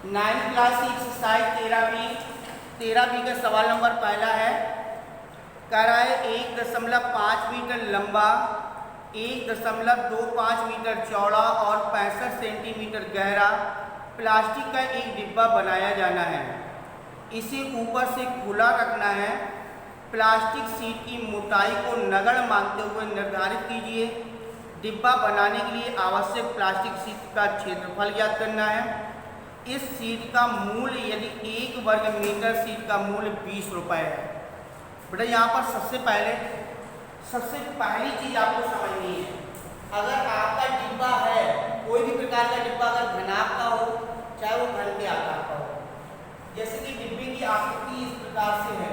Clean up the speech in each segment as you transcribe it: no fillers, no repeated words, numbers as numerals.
9th class की exercise 13 B का सवाल नंबर पहला है। कह रहा है 1.5 मीटर लंबा, 1.25 मीटर चौड़ा और 65 सेंटीमीटर गहरा प्लास्टिक का एक डिब्बा बनाया जाना है। इसे ऊपर से खुला रखना है। प्लास्टिक शीट की मोटाई को नगण्य मानते हुए निर्धारित कीजिए। डिब्बा बनाने के लिए आवश्यक प्लास्टिक शीट का क्षेत्रफल ज्ञात करना है। इस शीट का मूल्य यदि 1 वर्ग मीटर शीट का मूल्य 20 रुपये है। बेटा यहाँ पर सबसे पहली चीज़ आपको समझनी है, अगर आपका डिब्बा है, कोई भी प्रकार का डिब्बा अगर घनाभ का हो, चाहे वो घन के आकार का हो, जैसे कि डिब्बे की आकृति इस प्रकार से है।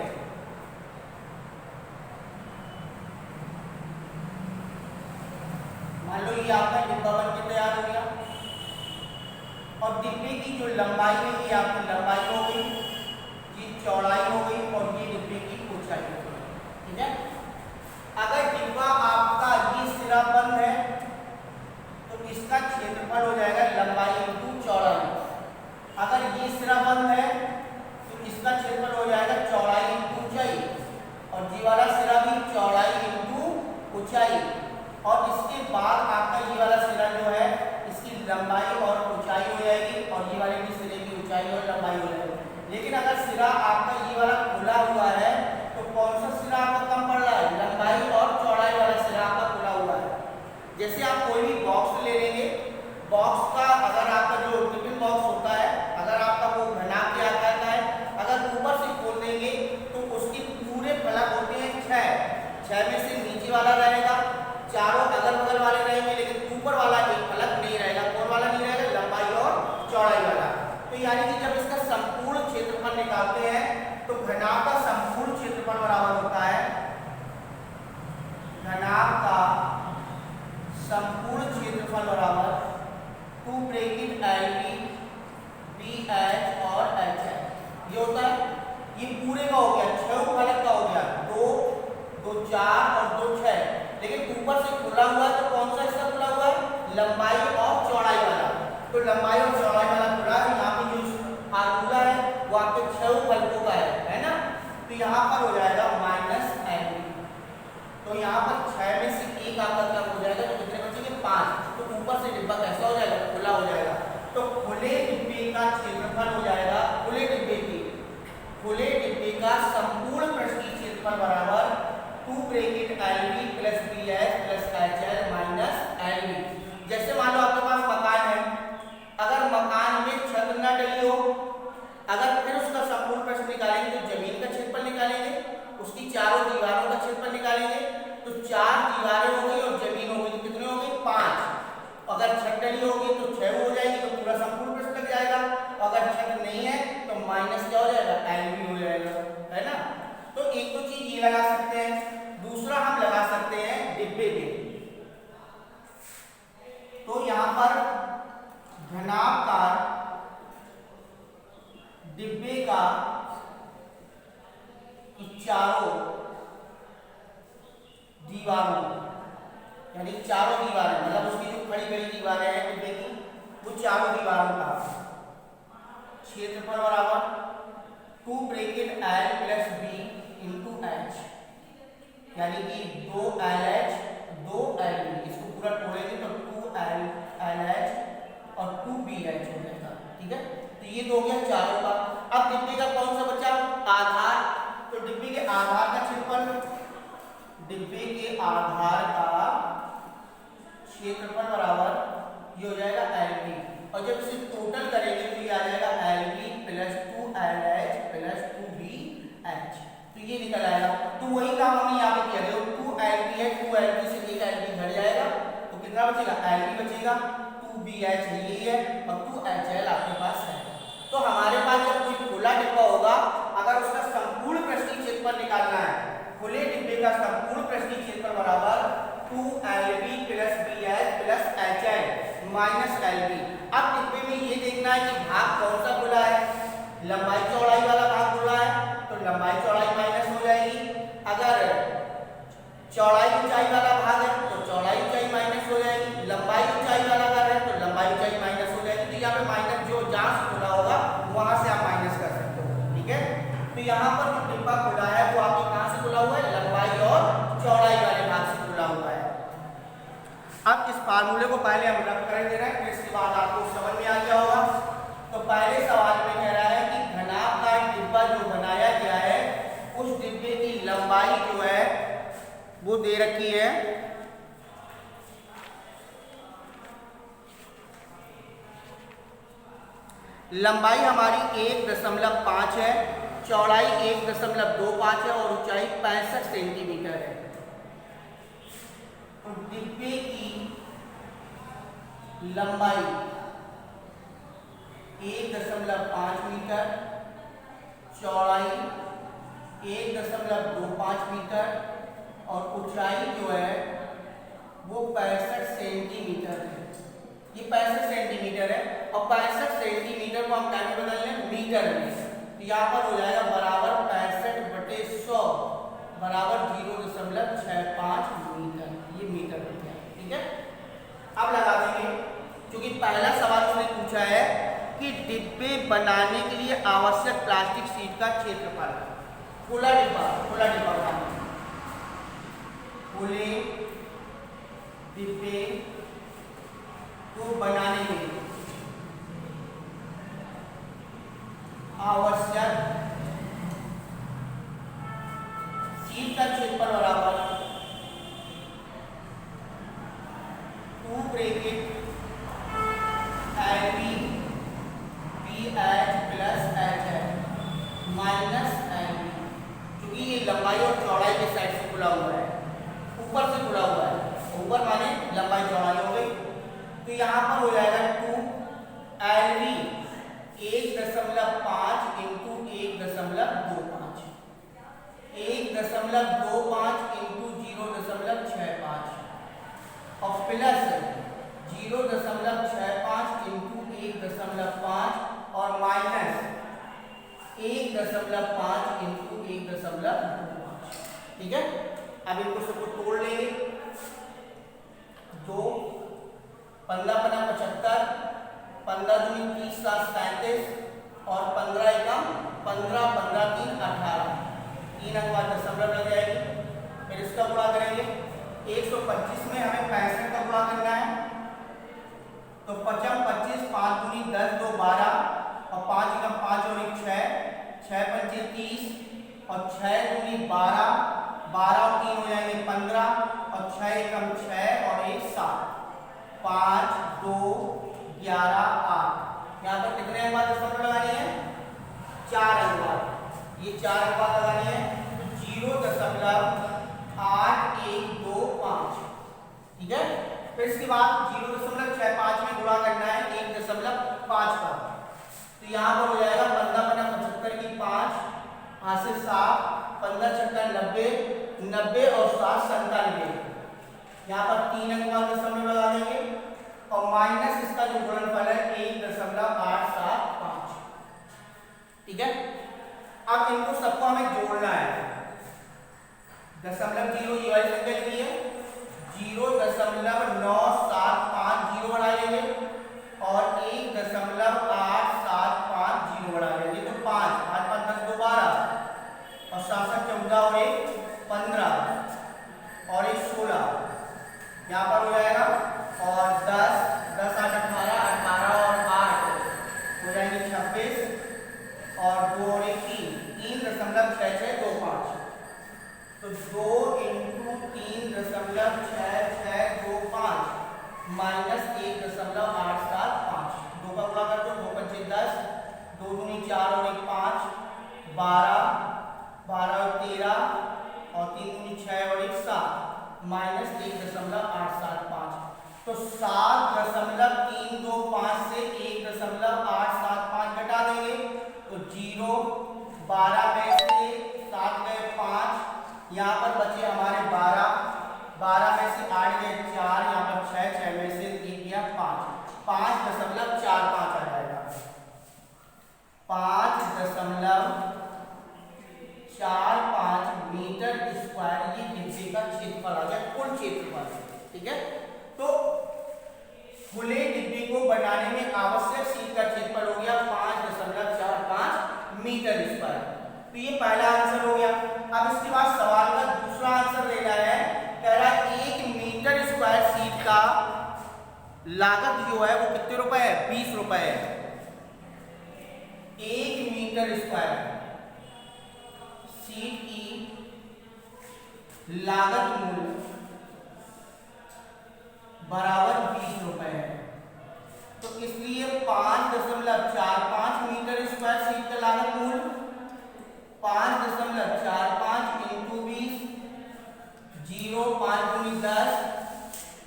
मान लो ये आपका डिब्बा बन के तैयार हो गया और डिब्बे की जो लंबाई है ये आपकी लंबाई हो गई, ये चौड़ाई हो गई और ये डिब्बे की ऊंचाई हो गई। ठीक है, अगर डिब्बा आपका ये सिरा बंद है तो इसका क्षेत्रफल हो जाएगा लंबाई इंटू चौड़ाई। अगर ये सिरा बंद है तो इसका क्षेत्रफल हो जाएगा चौड़ाई इंटू ऊंचाई, और ये वाला सिरा भी चौड़ाई इंटू ऊंचाई, और इसके बाद आपका ये वाला सिरा जो है इसकी लंबाई और ऊंचाई हो जाएगी, और ये वाले भी सिरे की ऊंचाई और लंबाई हो जाएगी। लेकिन अगर सिरा आपका ये वाला खुला हुआ है तो कौन सा सिरा आपका कम पड़ रहा है? लंबाई और चौड़ाई वाला सिरा आपका खुला हुआ है। जैसे आप कोई भी बॉक्स ले लेंगे, बॉक्स का अगर आपका जो टिफिन बॉक्स होता है, अगर आपका वो घनाभ के आकार का है, अगर ऊपर से खोल देंगे तो उसके पूरे फलक होते हैं 6 में से नीचे वाला रहेगा, चारों अगल बगल वाले रहेंगे, लेकिन ऊपर वाला एक फलक नहीं रहेगा। कौन वाला नहीं रहेगा? लंबाई और चौड़ाई वाला। तो यानी कि जब इसका संपूर्ण क्षेत्रफल निकालते हैं तो घनाभ का संपूर्ण क्षेत्रफल बराबर होता है, घनाभ का संपूर्ण क्षेत्रफल बराबर 2 ब्रैकेट LB BH और HH। ये होता है, ये पूरे का हो गया, 6 फलक का हो गया, 2 2 4 और 2 6। लेकिन ऊपर से खुला हुआ है तो कौन सा इसका खुला हुआ है? लंबाई और चौड़ाई वाला। तो लंबाई और चौड़ाई वाला खुला है। यहाँ पे जो फार्मूला है वो आपके 6 फलकों का है ना। तो यहाँ पर हो जाएगा -LB। तो यहाँ पर 6 में से एक आपका क्या हो जाएगा? तो कितने बचेंगे? 5। तो ऊपर से डिब्बा कैसा हो जाएगा? खुला हो जाएगा। तो खुले डिब्बे का क्षेत्रफल हो जाएगा, खुले डिब्बे का संपूर्ण पृष्ठीय क्षेत्रफल बराबर 2 bracket LB plus BH plus HL minus LB। जैसे मान लो आपके पास मकान है, अगर मकान में छत न डली हो, अगर फिर उसका संपूर्ण पृष्ठ निकालेंगे तो जमीन का क्षेत्रफल निकालेंगे, उसकी चारों दीवारों का क्षेत्रफल निकालेंगे, तो 4 दीवारें हो गई और जमीन हो गई, तो कितने हो गई? 5। अगर छत डली होगी तो 6 हो जाएगी, तो पूरा संपूर्ण पृष्ठ लग जाएगा। अगर छत नहीं है तो माइनस क्या हो जाएगा? LB हो जाएगा, है ना। तो एक तो चीज ये लगा सकते हैं, दूसरा हम लगा सकते हैं डिब्बे के। तो यहां पर घनाभकार डिब्बे का चारों दीवारों, यानी चारों दीवारें, मतलब उसकी जो खड़ी खड़ी दीवारें हैं डिब्बे की, वो चारों दीवारों का क्षेत्रफल बराबर 2 bracket L plus B into H, यानी कि 2LH 2LB। इसको पूरा तोड़ेंगे तो 2LH और 2BH हो जाएगा। ठीक है, तो ये तो हो गया चारों का। अब डिब्बे का कौन सा बचा? आधार। तो डिब्बे के आधार का क्षेत्रफल, डिब्बे के आधार का क्षेत्रफल बराबर ये हो जाएगा LB, और जब इसे टोटल करेंगे तो ये आ जाएगा LB plus 2LH plus 2BH। तो ये निकल आएगा। तो वही काम हमने यहाँ पे किया, देखो 2LB है, 2LB से एक LB घट जाएगा तो कितना बचेगा? LB बचेगा, 2BH यही है और 2HL आपके पास है। तो हमारे पास जब कोई खुला डिब्बा होगा, अगर उसका संपूर्ण पृष्ठीय क्षेत्रफल निकालना है, खुले डिब्बे का संपूर्ण पृष्ठीय क्षेत्रफल बराबर 2LB plus BH plus HL minus LB। अब डिब्बे में ये देखना है कि भाग कौन सा खुला है, लंबाई चौड़ाई वाला भाग खुला है तो लंबाई चौड़ाई माइनस हो जाएगी। अगर चौड़ाई ऊंचाई वाला भाग है तो चौड़ाई ऊंचाई माइनस हो जाएगी। लंबाई ऊंचाई वाला अगर है तो लंबाई ऊंचाई माइनस हो जाएगी। तो यहाँ पे माइनस जो जहां से खुला होगा फार्मूले को पहले हम रख कर दे रहे हैं, फिर इसके बाद आपको समझ में आ गया होगा। तो पहले सवाल में कह रहा है कि घनाभदायी डिब्बा जो बनाया गया है उस डिब्बे की लंबाई जो है वो दे रखी है लंबाई हमारी 1.5 है, चौड़ाई 1.25 है और ऊंचाई 65 सेंटीमीटर है। तो डिब्बे की लंबाई 1.5 मीटर, चौड़ाई 1.25 मीटर और ऊंचाई जो है वो 65 सेंटीमीटर है। ये 65 सेंटीमीटर है और 65 सेंटीमीटर को हम क्या में बदल लें, मीटर में। तो यहाँ पर हो जाएगा बराबर 65/100 बराबर 0.65 मीटर। ये मीटर हो गया, ठीक है। अब लगा देंगे, क्योंकि पहला सवाल उसने पूछा है कि डिब्बे बनाने के लिए आवश्यक प्लास्टिक शीट का क्षेत्रफल। खुला डिब्बा बनाना, खुले डिब्बे को बनाने के लिए आवश्यक शीट का क्षेत्रफल बराबर 2 bracket LB BH plus HH minus LB, क्योंकि ये लंबाई और चौड़ाई के साइड से खुला हुआ है, ऊपर से खुला हुआ है, ऊपर माने लंबाई चौड़ाई हो गई। तो यहाँ पर हो जाएगा 2 LB 1.5 इंटू 1.25 इंटू 0.65 और प्लस 0.65 इंटू 1.5 और माइनस 1.5 इंटू 1.25, ठीक है। अब इनको सबको तोड़ लेंगे। 2 15 × 75, 15 दूनी 30, 7 37 और 15 एकम 15, 15 3 18, 3 अंक बाद दशमलव लग जाएगी। फिर इसका गुणा करेंगे। 125 में हमें 65 का गुणा करना है, तो 55 25, 5 दूनी 10, 2 12 और 5 एकम 5 और 1 6, 6 पंचे 30 और 6 दूनी 12, 12 और 3 हो जाएंगे 15 और 6 एकम 6 और 1 7, 5 2 11 8। यहाँ पर कितने अंक बाद दशमलव लगानी है, 4 अंक बाद। ये 4 अंक बाद लगानी है, 0.8125, ठीक है। फिर इसके बाद 0.65 में गुणा करना है 1.5 का। तो यहाँ पर हो जाएगा 15 × 75 की 5, 5 से 7, 15 × 90, 90 और 7 97। यहाँ पर 3 अंक बाद दशमलव लगा देंगे और माइनस इसका जो गुणनफल है 1.875, ठीक है। अब इनको सबको हमें जोड़ना है। दशमलव 0 ये वाली संख्या लिखी है, 0.9750 बढ़ा लेंगे और 1.875 बढ़ा लेंगे, तो 5 5 5 10 2 12 और 7 7 14 और 1 15 और 1 16, यहाँ पर हो जाएगा और 10 10 8 18 18 और 8 हो जाएंगे 26 और 2 और 1 3.6625। तो 2 इंटू 3.6625 माइनस 1.875। 2 का गुणा कर दो, 2 पंचे 10, 2 दूनी 4 और 1 5, 12 12 और 13 और 3 दूनी 6 और 1 7 माइनस 1.875। तो 7.325 से 1.875 घटा देंगे, तो 0 12 में से 7 गए 5, यहाँ पर बचे हमारे 12, 12 में से 8 गए 4, यहाँ पर 6, 6 में से 1 गया 5, 5.45 आ जाएगा। 5.45 मीटर स्क्वायर ये डिब्बे का क्षेत्रफल आ गया, कुल क्षेत्रफल, ठीक है। तो खुले डिब्बे को बनाने में आवश्यक शीट का क्षेत्रफल हो गया 5.45 मीटर स्क्वायर। तो ये पहला आंसर हो गया। अब इसके बाद सवाल का दूसरा आंसर लेना है, कह रहा है 1 मीटर स्क्वायर शीट का लागत जो है वो कितने रुपए है, 20 रुपए है। 1 मीटर स्क्वायर शीट की लागत मूल्य बराबर 20 रुपए है। तो इसलिए 5.45 मीटर स्क्वायर शीट का लागत मूल्य 5.45 इंटू 20, 0 5 दूनी 10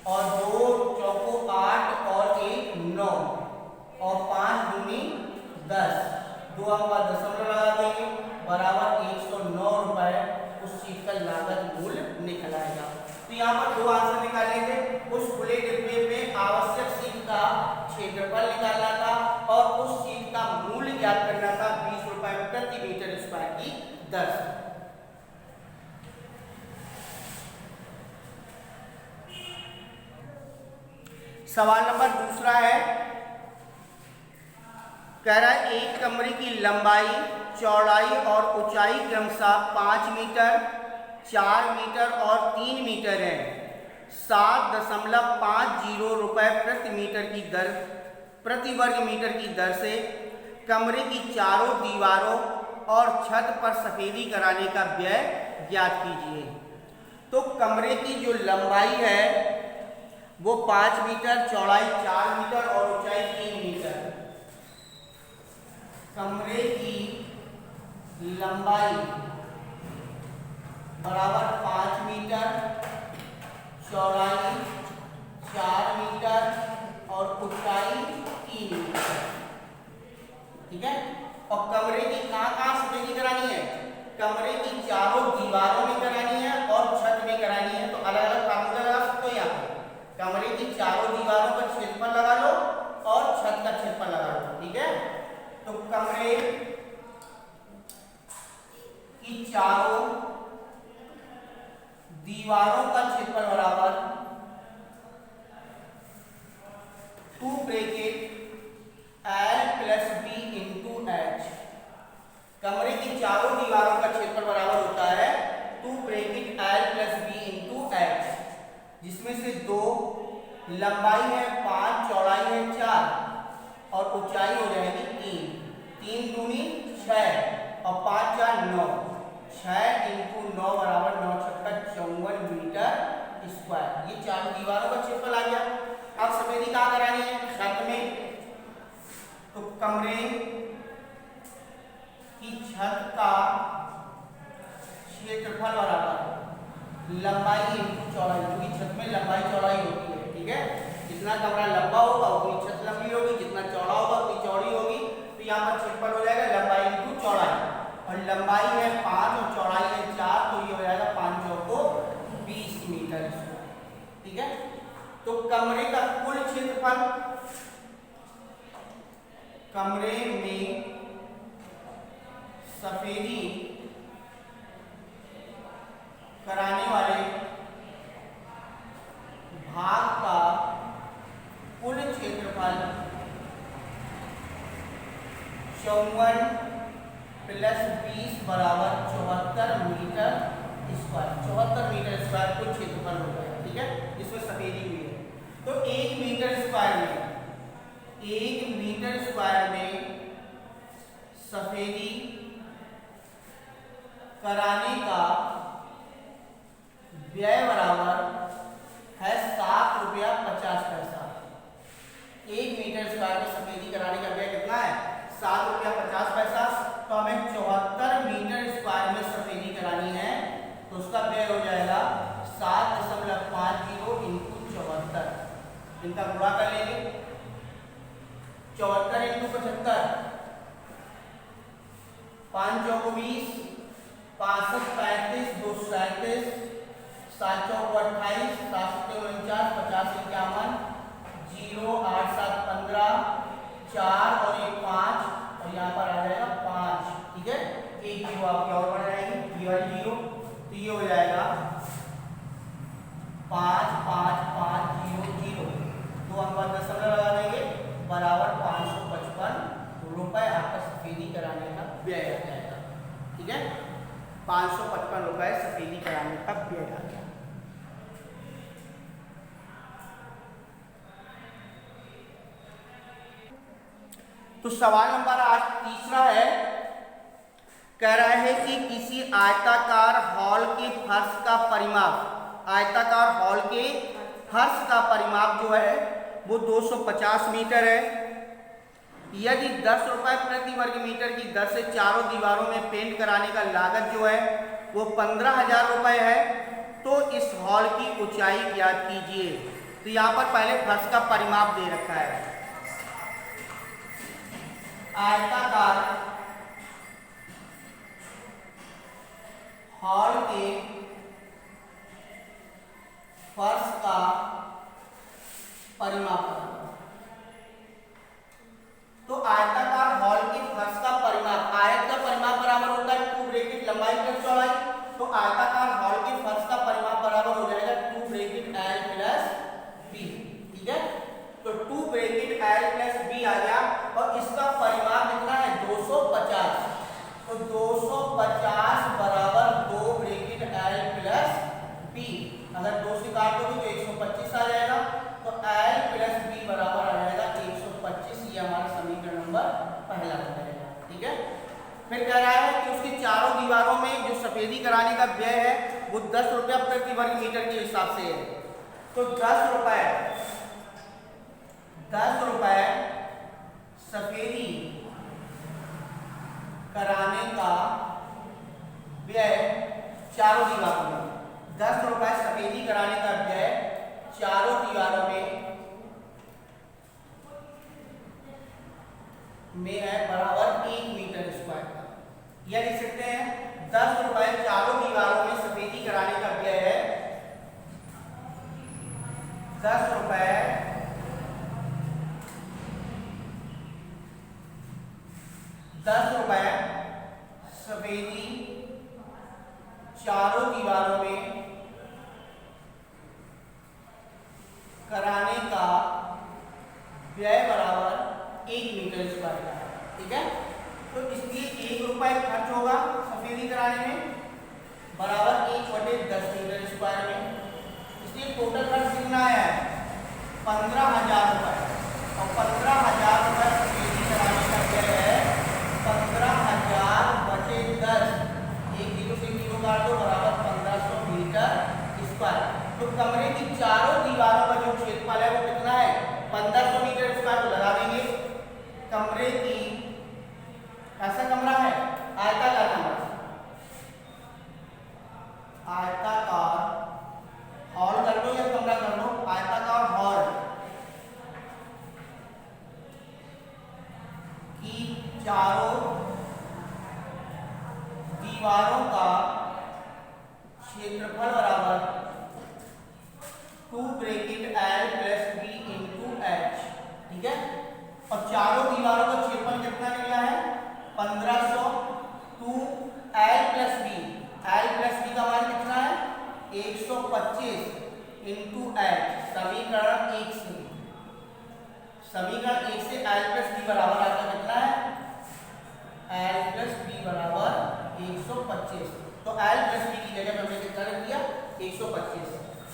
और 2 चौको 8 और 1 9 और 5 दूनी 10, 2 अंक बाद दशमलव लगा देंगे, बराबर 109 रुपए उस चीज का लागत मूल्य निकल आएगा। तो यहाँ पर दो आंसर निकालेंगे। उस खुले डिब्बे में आवश्यक शीट का क्षेत्रफल निकालना था और उस शीट का मूल्य ज्ञात करना था 20 रुपए प्रति मीटर स्क्वायर की दर से। सवाल नंबर दूसरा है, कह रहा है एक कमरे की लंबाई, चौड़ाई और ऊंचाई क्रमशः 5 मीटर, 4 मीटर और 3 मीटर है। 7.50 रुपए प्रति मीटर की दर, प्रति वर्ग मीटर की दर से कमरे की चारों दीवारों और छत पर सफेदी कराने का व्यय ज्ञात कीजिए। तो कमरे की जो लंबाई है वो 5 मीटर, चौड़ाई 4 मीटर और ऊंचाई 3 मीटर। कमरे की लंबाई बराबर 5 मीटर, चौड़ाई 4 मीटर और ऊंचाई 3 मीटर, ठीक है। और कमरे की कहाँ सफेदी करानी है, कमरे की चारों दीवारों में करानी है और छत में करानी है। तो अलग अलग फार्मूला लगा सकते हो यहाँ पे। कमरे की चारों दीवारों पर क्षेत्रफल लगा लो और छत का क्षेत्रफल लगा लो, ठीक है। तो कमरे की चारों दीवारों का क्षेत्रफल बराबर 2 bracket L plus B into H। कमरे की चारों दीवारों का क्षेत्रफल बराबर होता है 2 bracket L plus B into H, जिसमें से 2 लंबाई है 5, चौड़ाई है 4 और ऊंचाई हो जाएगी 3। 3 दूनी 6 और 5 4 9, 6 इंटू 9 बराबर 9 छक्का 54 मीटर स्क्वायर। ये चारों दीवारों का क्षेत्रफल आ गया। अब सफेदी कहाँ करानी है, छत में। तो कमरे की छत का क्षेत्रफल बराबर लंबाई इंटू चौड़ाई, क्योंकि छत में लंबाई चौड़ाई होती है, ठीक है। जितना कमरा लंबा होगा उतनी छत लंबी होगी, जितना चौड़ा होगा उतनी चौड़ी होगी। तो यहाँ पर क्षेत्रफल हो जाएगा लंबाई इंटू चौड़ाई, और लंबाई है 5 और चौड़ाई है 4, तो ये हो जाएगा 5 चौको 20 मीटर, ठीक है। तो कमरे का कुल क्षेत्रफल, कमरे में सफेदी कराने वाले भाग का कुल क्षेत्रफल 54 प्लस 20 बराबर 74 मीटर स्क्वायर। 74 मीटर स्क्वायर कुल क्षेत्रफल हो गया, ठीक है, जिसमें सफेदी हुई है। तो 1 मीटर स्क्वायर में, 1 मीटर स्क्वायर में सफेदी कराने का व्यय बराबर है 7 रुपया 50 पैसा। 1 मीटर स्क्वायर में सफेदी कराने का व्यय कितना है, 7 रुपया 50 पैसा। तो हमें 74 मीटर स्क्वायर में सफेदी करानी है, तो उसका व्यय हो जाएगा 7.50 इंटू 74। इनका गुणा कर लेंगे, 74 इंटू 75, 5 चौको 20, 65 35 2 37, 7 चौको 28, 7 49, 50 51, 0 8 7 15, 4 और 1 5, और यहाँ पर आ जाएगा 5, ठीक है। एक जीरो आपकी और बढ़ जाएगी, ये वाली जीरो, तो ये हो जाएगा 5 5 5 0 0, 2 अंक बाद दशमलव लगा देंगे, बराबर 555 रुपए आपका सफेदी कराने का व्यय आ जाएगा, ठीक है। 555 रुपए सफेदी कराने का व्यय आ गया। तो सवाल नंबर आज तीसरा है, कह रहा है कि किसी आयताकार हॉल के फर्श का परिमाप, आयताकार हॉल के फर्श का परिमाप जो है वो 250 मीटर है। यदि 10 रुपए प्रति वर्ग मीटर की दर से चारों दीवारों में पेंट कराने का लागत जो है वो 15,000 रुपये है, तो इस हॉल की ऊंचाई ज्ञात कीजिए। तो यहाँ पर पहले फर्श का परिमाप दे रखा है। आयताकार हॉल के फर्श का परिमाप, तो आयताकार हॉल के फर्श का परिमाप, आयत का परिमाप बराबर होता है 2 ब्रैकेट लंबाई प्लस चौड़ाई, तो आयताकार हॉल के फर्श का परिमाप बराबर हो जाएगा 2 ब्रैकेट L प्लस B। ठीक है, तो 2 ब्रैकेट L प्लस B आ गया और इसका परिमाप कितना है 250, तो 250 बराबर 2 ब्रैकेट L प्लस B। अगर 2 से काट दोगे तो 125 आ जाएगा, तो L प्लस B बराबर आ जाएगा 125। ये हमारा समीकरण नंबर पहला हो जाएगा। ठीक है, फिर कह रहा है कि उसकी चारों दीवारों में जो सफेदी कराने का व्यय है वो 10 रुपया प्रति वर्ग मीटर के हिसाब से है। तो 10 रुपए सफेदी कराने का व्यय चारों दीवारों में, 10 रुपए सफेदी कराने का व्यय चारों दीवारों में है बराबर 1 मीटर स्क्वायर का। यह लिख सकते हैं 10 रुपए चारों दीवारों में सफेदी कराने का व्यय है, 10 रुपए सफेदी चारों दीवारों में कराने का व्यय बराबर 1 मीटर स्क्वायर का। ठीक है, तो इसलिए 1 रुपए खर्च होगा सफेदी कराने में बराबर 1/10 मीटर स्क्वायर में। इसलिए टोटल खर्च कितना है 15,000 रुपए, और 15,000 रुपए सफेदी कराने का व्यय है 15,000 बटे 10, 1 जीरो से 0 काट दो बराबर 1500 मीटर स्क्वायर। तो कमरे की चारों दीवारों का जो क्षेत्रफल है वो कितना है 1500 मीटर स्क्वायर। तो लगा देंगे कमरे की, ऐसा कमरा है आयताकार कमरा, आयताकार हॉल कर लो या कमरा कर लो, आयताकार हॉल की चारों दीवारों का क्षेत्रफल बराबर 2 bracket L plus B into H। ठीक है, और चारों दीवारों का क्षेत्रफल कितना निकला है 1500, 2 L plus B, L plus B का मान कितना है 125 इंटू H। समीकरण 1 से, समीकरण 1 से L प्लस B बराबर आता कितना है L प्लस B बराबर 125। तो L प्लस B की जगह हमने कितना रख दिया 125,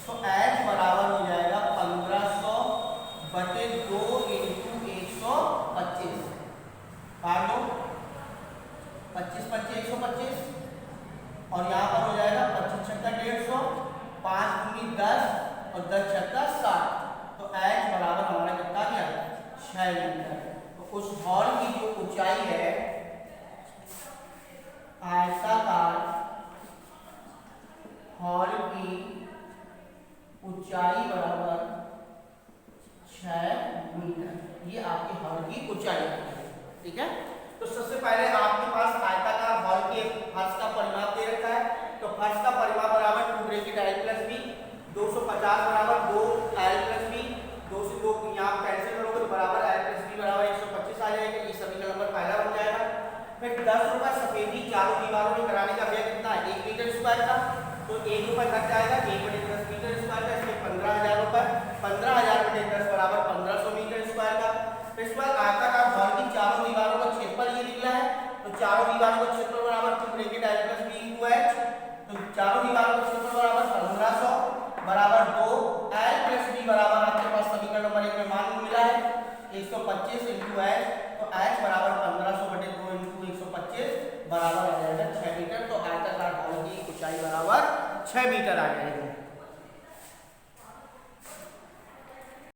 तो H बराबर हो जाएगा 1500 बटे 2 इंटू 125, काट दो 25 25 125, और यहाँ पर हो जाएगा 25 छक्का 150, 5 दूनी 10 और 10 छक्का 60। तो H बराबर हमारा कितना गया 6 मीटर। तो उस हॉल की जो ऊंचाई है, आयताकार हॉल की ऊंचाई बराबर 6 मीटर, ये आपके हॉल की ऊंचाई है। ठीक है, तो सबसे पहले आपके पास आयताकार हॉल के फर्श का परिमाप दे रखा है, तो फर्श का परिमाप बराबर 2 ब्रैकेट L प्लस B, 250 बराबर 2 L प्लस B, 2 से 2 यहाँ कैंसिल करोगे तो बराबर L प्लस B बराबर 125 आ जाएगा। ये समीकरण नंबर पहला बन जाएगा। फिर 10 रुपए सफेदी चारों दीवारों में कराने का व्यय कितना है 1 मीटर स्क्वायर का, तो 1 रुपए खर्च आएगा 1/10 मीटर स्क्वायर का, इसलिए 15,000 रुपए, 15,000 बटे 10 बराबर 1500 मीटर स्क्वायर का। फिर इस बार आयताकार हॉल की चारों दीवारों का क्षेत्रफल ये निकला है, तो चारों दीवारों का क्षेत्रफल बराबर 2 bracket L plus B into H, तो चारों दीवारों का क्षेत्रफल बराबर 1500 बराबर 2 L प्लस B बराबर आपके पास समीकरण नंबर 1 में मान मिला है 125 इंटू H, तो H ऊंचाई बराबर 6 मीटर आ जाएगी।